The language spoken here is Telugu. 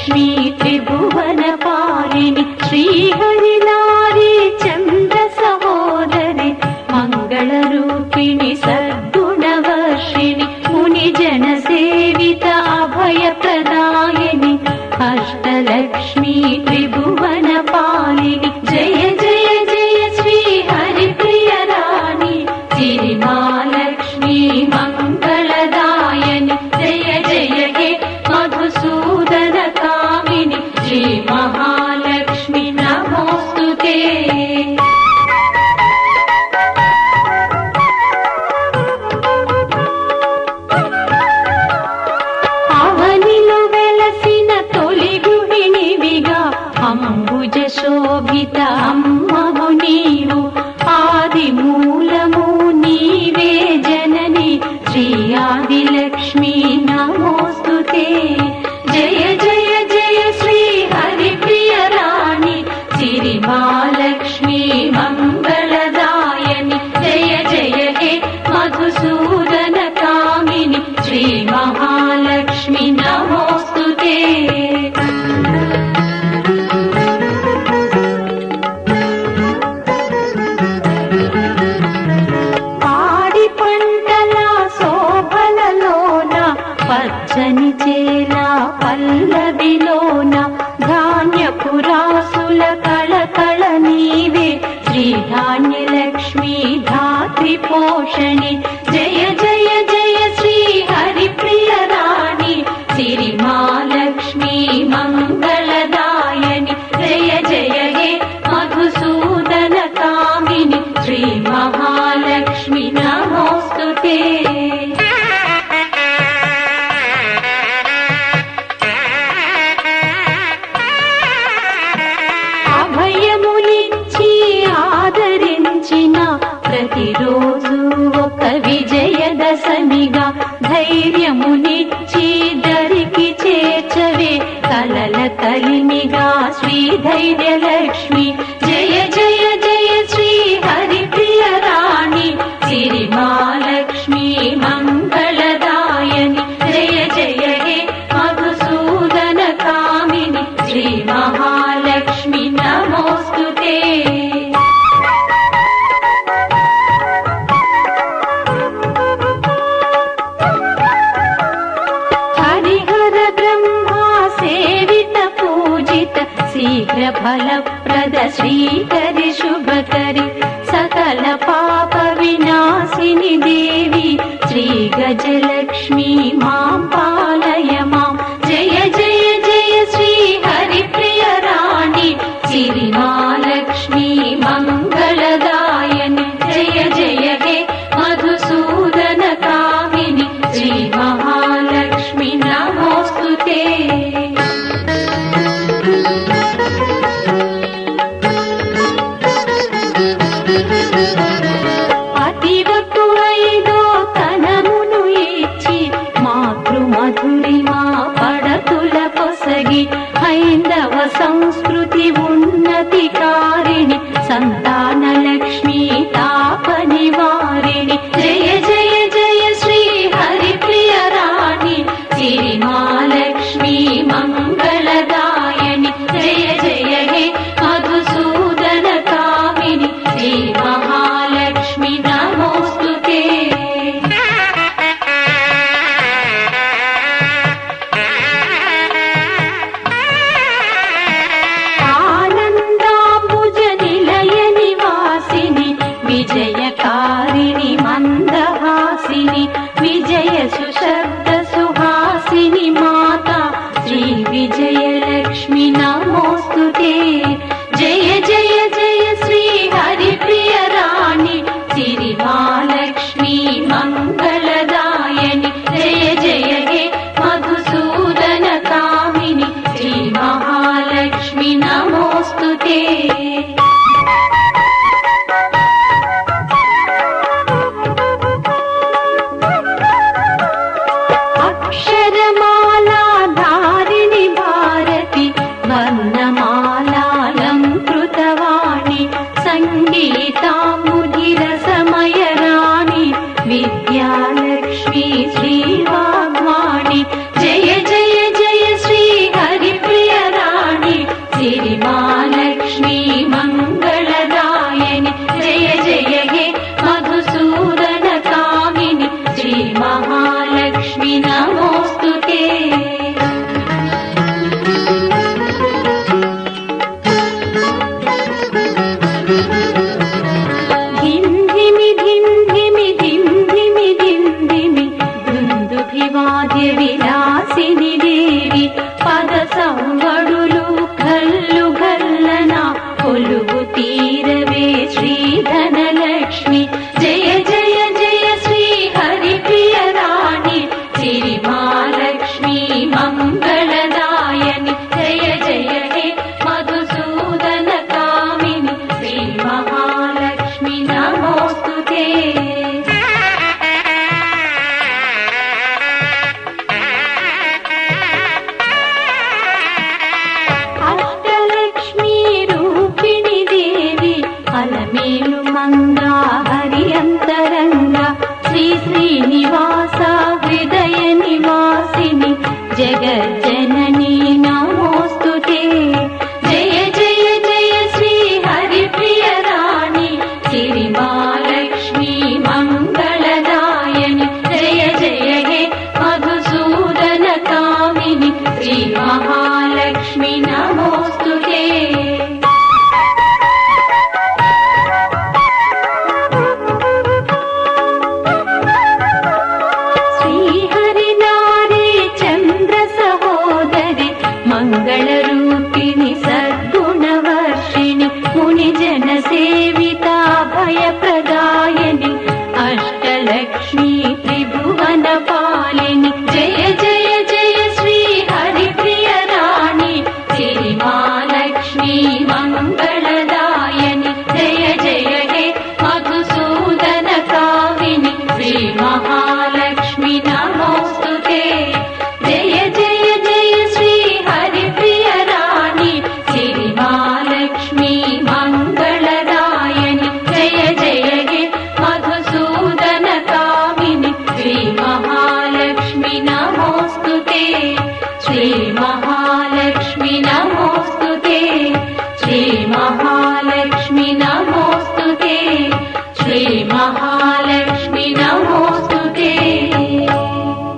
अष्टलक्ष्मी त्रिभुवनपालिनि श्रीहरिनारी चन्द्र सहोदरि मङ्गलरूपिणि सद्गुणवर्षिणि मुनिजनसेवित अभयप्रदायिनि अष्टलक्ष्मी त्रिभुवनपालिनि जय जय जय श्री हरिप्रियराणि सिरिमालक्ष्मी मङ्गलदायिनि जय जय हे मधुसूदन कामिनि श्री महालक्ष्मी नमोस्तुते। అవనిలో వెలసిన తొలి గృహిణివిగా అంబుజ శోభిత అమ్మవు నీవు ఆది మూలము నీవే జనని శ్రీ ఆదిలక్ష్మి నమోస్తుతే। జయ జయ జయ శ్రీ హరిప్రియరాణి సిరిమాలక్ష్మి మంగళదాయని జయ జయ హే మధుసూదన కామిని శ్రీ మహాలక్ష్మి నమోస్తుతే। పాడి పంటల శోభలలోన పచ్చని చేల పల్లవిలోన ధాన్యపు రాసుల కళకళ నీవే శ్రీ ధాన్యలక్ష్మి ధాత్రి పోషణి జయ జయ జయ శ్రీ హరిప్రియరాణి సిరిమాలక్ష్మి మంగళదాయని జయ జయ హే మధుసూదన కామిని శ్రీ మహాలక్ష్మి నమోస్తుతే। అభయమునిచ్చి ఆదరించిన ప్రతిరోజు ఒక విజయదశమిగా ధైర్యమునిచ్చి దరికి చేర్చవే కలల కలిమిగా శ్రీ ధైర్యలక్ష్మి జయ జయ జయ శ్రీ హరిప్రియరాణి సిరిమాలక్ష్మి మంగళదాయని జయ జయ హే మధుసూదన కామిని శ్రీ మహాలక్ష్మి నమోస్తుతే। హరిహర బ్రహ్మా సేవిత పూజిత శీఘ్ర ఫలప్రద శ్రీకరి శుభకరి సకల పాప వినాశిని దేవి శ్రీ గజలక్ష్మి మాం పాలయ మాం జయ జయ జయ శ్రీ హరిప్రియరాణి సిరిమాలక్ష్మి మంగళదాయని జయ జయ హే మధుసూదన కామిని శ్రీ మహాలక్ష్మి నమోస్తుతే। అతివకువైదో కనమును ఇచ్చి మాతృమధురిమా పడతుల పొసగి హైందవ సంస్కృతి ఉన్నతి కారిణి సంతాన లక్ష్మి తాప నివారిణి జయ జయ జయ శ్రీ హరిప్రియరాణి సిరిమాలక్ష్మి మంగళదాయని జయ జయ హే మధుసూదన కామిని శ్రీ మహాలక్ష్మి నమోస్తుతే। ఆనందాంబుజ నిలయని శ్రీనివాస హృదయ నివాసిని జగజ్జననీ నమోస్తుతే జయ జయ జయ శ్రీ హరిప్రియ రాణి సిరి మహాలక్ష్మి మంగళదాయని జయ జయ హే మధుసూదన కామిని శ్రీ మహాలక్ష్మి నమోస్తుతే మంగళరూపిణి సద్గుణవర్షిణి మునిజన సేవితా భయప్రదాయని అష్టలక్ష్మీ త్రిభువన పాలిని జయ జయ జయ శ్రీ హరిప్రియ రాణి సిరి మహాలక్ష్మి మంగళదాయని జయ జయ హే మధుసూదన కామిని శ్రీ మహాలక్ష్మి నమోస్తుతే జయ జయ జయ శ్రీ హరిప్రియ రాణి సిరి మహాలక్ష్మి మంగళదాయని జయ జయ హే మధుసూదన కామిని శ్రీ మహాలక్ష్మి నమోస్తుతే శ్రీ మహా